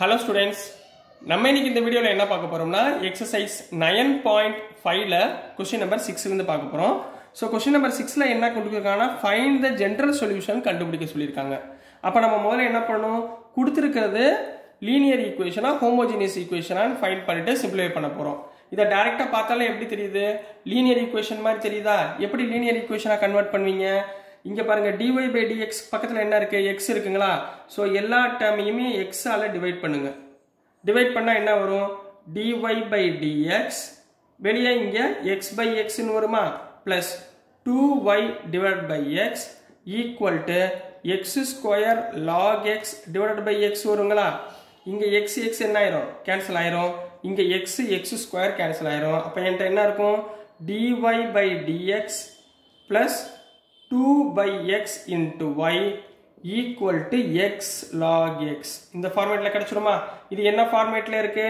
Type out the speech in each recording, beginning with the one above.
Hello students, நம்ம இன்னைக்கு இந்த வீடியோல என்ன பார்க்க போறோம்னா exercise 9.5ல question number 6 வந்து பார்க்க போறோம். So question number 6ல என்ன கொடுத்திருக்காங்கன்னா find the general solution கண்டுபிடிக்க சொல்லிருக்காங்க. அப்ப நம்ம முதல்ல என்ன பண்ணனும்? கொடுத்திருக்கிறது linear equation homogeneous equation find பண்ணிட்டு simplify பண்ண போறோம். இத டைரக்ட்டா பார்த்தாலே எப்படி தெரியுது? linear equation மாதிரி தெரியுதா? எப்படி linear equation கன்வர்ட் பண்ணுவீங்க? இங்க பாருங்க dy by dx பக்கத்துல என்ன இருக்கு x இருக்குங்களா சோ எல்லா டேர்மையுமே x ஆல டிவைட் பண்ணுங்க டிவைட் பண்ணா என்ன வரும் dy by dx வெளிய இங்க x by x ன்னு வருமா plus 2y divided by x equal to x square log x divided by x வருங்களா இங்க x x என்ன ஆயிரும் கேன்சல் ஆயிரும் இங்க x x square கேன்சல் ஆயிரும் அப்ப என்கிட்ட என்ன இருக்கும் dy by dx plus 2 by x into y equal to x log x இந்த ஃபார்மேட்ல கிடைச்சிருமா இது என்ன ஃபார்மேட்ல இருக்கு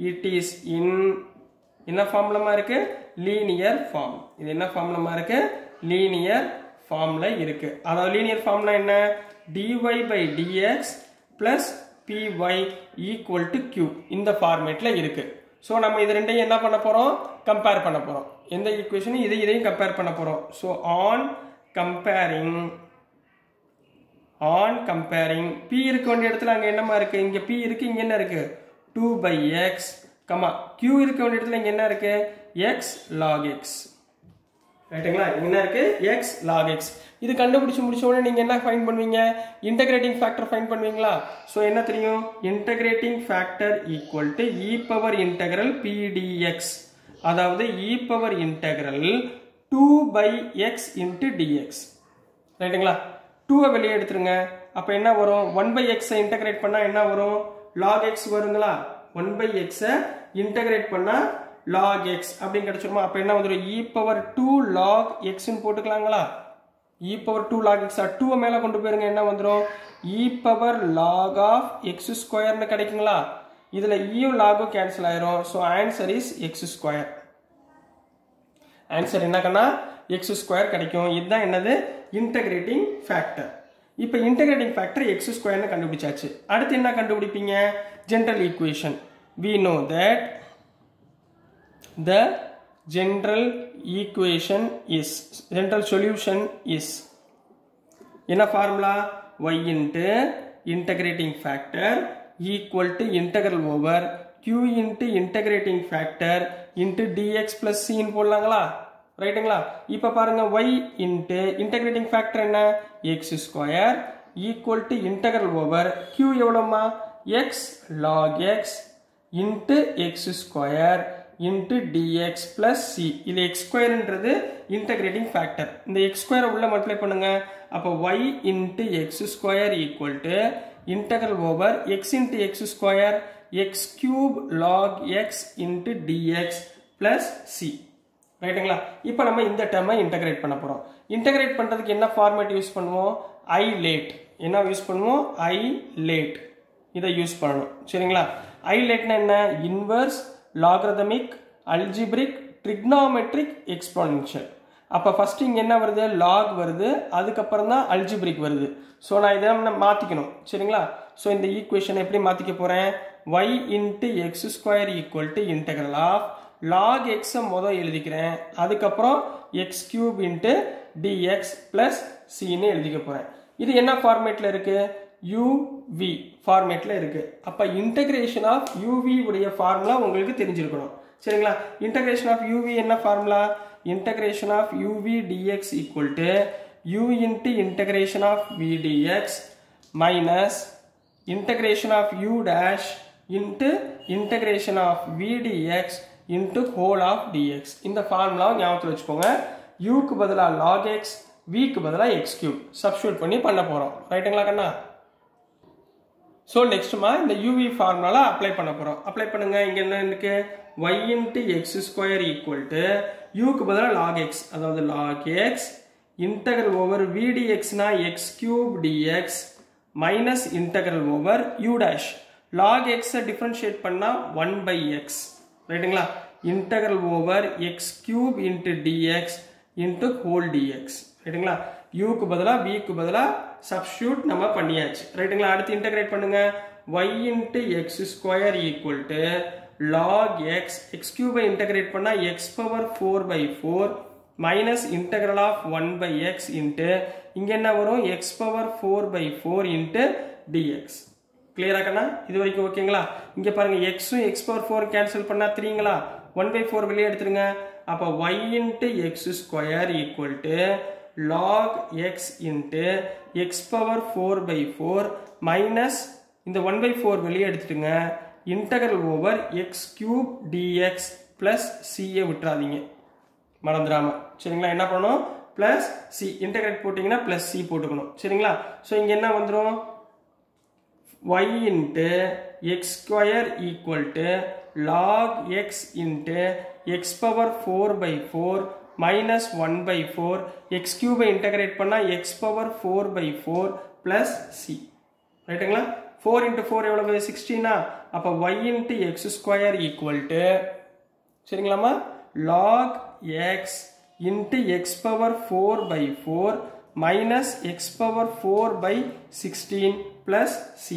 it is in என்ன ஃபார்முலாமா இருக்கு linear form இது என்ன ஃபார்முலாமா இருக்கு linear formல இருக்கு அதாவது linear formனா என்ன dy by dx plus py equal to q இந்த ஃபார்மேட்ல இருக்கு சோ நம்ம இது ரெண்டையும் என்ன பண்ண போறோம் கம்பேர் பண்ண போறோம் எந்த ஈக்குவேஷனும் இதையும் கம்பேர் பண்ண போறோம் சோ on comparing p இருக்க வேண்டிய இடத்துல அங்க என்னமா இருக்கு இங்க p இருக்கு இங்க என்ன இருக்கு 2 by x q இருக்க வேண்டிய இடத்துல இங்க என்ன இருக்கு x log x ரைட்டுங்களா என்ன இருக்கு x log x இது கண்டுபிடிச்சு முடிச்ச உடனே நீங்க என்ன ஃபைண்ட் பண்ணுவீங்க இன்டகிரேட்டிங் ஃபேக்டர் ஃபைண்ட் பண்ணுவீங்களா சோ என்ன தெரியும் integrating factor equal to e power integral p dx அதாவது e power integral 2 by x into dx ரைட்டுங்களா 2 வெளிய எடுத்துருங்க அப்ப என்ன வரும் 1 by x இன்டகிரேட் பண்ணா என்ன வரும் log x வருங்களா 1 by x இன்டகிரேட் பண்ணா log x அப்படி கிடைச்சிருமா அப்ப என்ன வந்துரும் e power 2 log x ன்னு போட்டுக்கலாங்களா e power 2 log x 2 மேல கொண்டு போயிருங்க என்ன வந்துரும் e power log of x square ன்னு கிடைக்குங்களா இதுல e யும் log ம் கேன்சல் ஆயிரும் so answer is x square answer என்னக்கன்னா x square கிடைக்கும் இதுதான் என்னது இன்டகிரேட்டிங் ஃபேக்டர் இப்போ இன்டகிரேட்டிங் ஃபேக்டர் x square ன்னு கண்டுபிடிச்சாச்சு அடுத்து என்ன கண்டுபிடிப்பீங்க general equation we know that the general solution is என்ன formula y into integrating factor equal to integral over q into integrating factor into dx plus c ன்னு போடலாங்களா ரைட்டுங்களா இப்போ பாருங்க y into integrating factor என்ன x square equal to integral over q எவ்வளவுமா x log x into x square into dx plus c இது x square ன்றது integrating factor இந்த x square உள்ள multiply பண்ணுங்க அப்ப y into x square equal to integral over x into x square x cube log x into dx plus c ரைட்டுங்களா இப்போ நம்ம இந்த டேர்மை இன்டகிரேட் பண்ண போறோம் இன்டகிரேட் பண்றதுக்கு என்ன ஃபார்மேட் யூஸ் பண்ணுவோம் i late என்ன யூஸ் பண்ணுவோம் i late இத யூஸ் பண்ணனும் சரிங்களா i late னா என்ன inverse logarithmic algebraic trigonometric exponential அப்ப ஃபர்ஸ்ட் இங்க என்ன வருது log வருது அதுக்கு அப்புறம் தான் algebraic வருது சோ நான் இத மாத்திக்கணும் சரிங்களா சோ இந்த ஈக்குவேஷனை எப்படி மாத்திக்க போறேன் y into x square equal to integral of log x முத எழுதிக்கிறேன் அதுக்கு அப்புறம் x cube into dx plus c ன்னு எழுதிக்க போறேன் இது என்ன ஃபார்மேட்ல இருக்கு uv ஃபார்மேட்ல இருக்கு அப்ப இன்டகிரேஷன் ஆஃப் uv உடைய ஃபார்முலா உங்களுக்கு தெரிஞ்சிருக்கணும் சரிங்களா இன்டகிரேஷன் ஆஃப் uv என்ன formula integration of uv dx equal to u into integration of v dx minus integration of u dash into integration of v dx into whole of dx இந்த formula ஞாபகத்துல வெச்சுக்கோங்க u க்கு பதிலா log x v க்கு பதிலா x cube substitute பண்ணி பண்ண போறோம் ரைட்டுங்களா கண்ணா சோ நெக்ஸ்ட்மா இந்த uv ஃபார்முலால அப்ளை பண்ண போறோம் அப்ளை பண்ணுங்க இங்க என்ன இருக்கு y into x square equal to u க்கு பதிலா log x அதாவது log x integral over v dx னா x cube dx minus integral over u dash log x differentiate பண்ணா 1 by x ரைட்டுங்களா integral over x cube into dx into whole dx ரைட்டுங்களா u க்கு பதிலா v க்கு பதிலா substitute நம்ம பண்ணியாச்சு ரைட்டுங்களா அடுத்து இன்டகிரேட் பண்ணுங்க y into x square equal to log x, x cube integrate பண்ணா x power 4 by 4 minus integral of 1 by x into இங்க என்ன வரும் x power 4 by 4 into dx. clear ஆகனா இது வரைக்கும் ஓகேங்களா? இங்க பாருங்க x உம் x power 4 கேன்சல் பண்ணா 3ங்களா? 1 by 4 வெளியே எடுத்துருங்க. அப்ப y into x square equal to log x into x power 4 by 4 minus இந்த 1 by 4 வெளியே எடுத்துட்டுங்க integral over x cube dx plus c விட்டுறாதீங்க மறந்துடாம. சரிங்களா? என்ன பண்ணணும்? plus c integrate போட்டீங்கன்னா plus c போட்டுக்கணும். சரிங்களா? சோ இங்க என்ன வந்துரும்? y into x square equal to log x into x power 4 by 4 minus 1 by 4 x cube integrate பண்ணா x power 4 by 4 plus c. ரைட்டுங்களா? 4 into 4 எவ்வளவு? 16 அப்ப y into x square equal to சரிங்களாமா log x into x power 4 by 4 minus x power 4 by 16 plus c.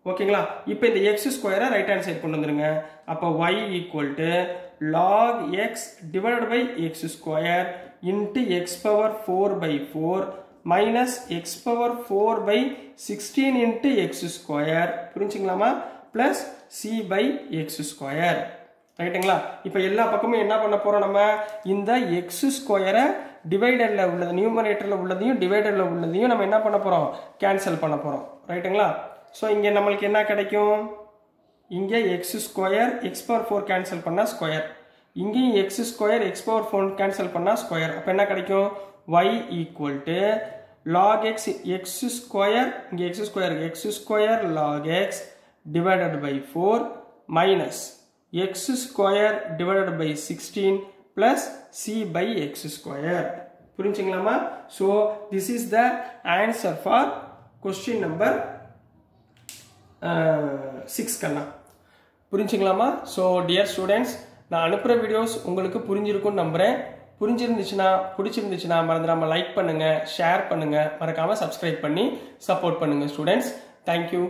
ஓகேங்களா? இப்போ இந்த x ஸ்கொயரை right hand side கொண்டு வந்துருங்க. அப்ப y equal to log x divided by x square into x power 4 by 4 minus x power 4 by 16 into x square புரிஞ்சுங்களாமா plus c by x square. ரைட்டுங்களா? இப்போ எல்லா பக்கமும் என்ன பண்ண போறோம்? நம்ம இந்த x ஸ்கொயரை டிவைடர்ல உள்ளது நியூமரேட்டர்ல உள்ளதையும் டிவைடர்ல உள்ளதையும் நம்ம என்ன பண்ண போறோம்? கேன்சல் பண்ண போறோம். ரைட்டுங்களா? சோ இங்க நமக்கு என்ன கிடைக்கும்? இங்க x square x power 4 cancel பண்ணா ஸ்கொயர், இங்கேயும் x square x power 4 cancel பண்ணா ஸ்கொயர். அப்ப என்ன கிடைக்கும்? y equal to log x x square இங்க x square log x divided by 4 minus x square divided by 16 plus c by x square. புரிஞ்சுங்களாமா? so this is the answer for question number 6 Kanna. புரிஞ்சுங்களாமா? so dear students, நான் அனுப்புற videos உங்களுக்கு புரிஞ்சிருக்கும்னு நம்புறேன். புரிஞ்சிருந்துச்சுன்னா பிடிச்சிருந்துச்சுன்னா மறந்துடாம like பண்ணுங்க, share பண்ணுங்க, மறக்காம சப்ஸ்கிரைப் பண்ணி சப்போர்ட் பண்ணுங்க ஸ்டூடெண்ட்ஸ். தேங்க்யூ.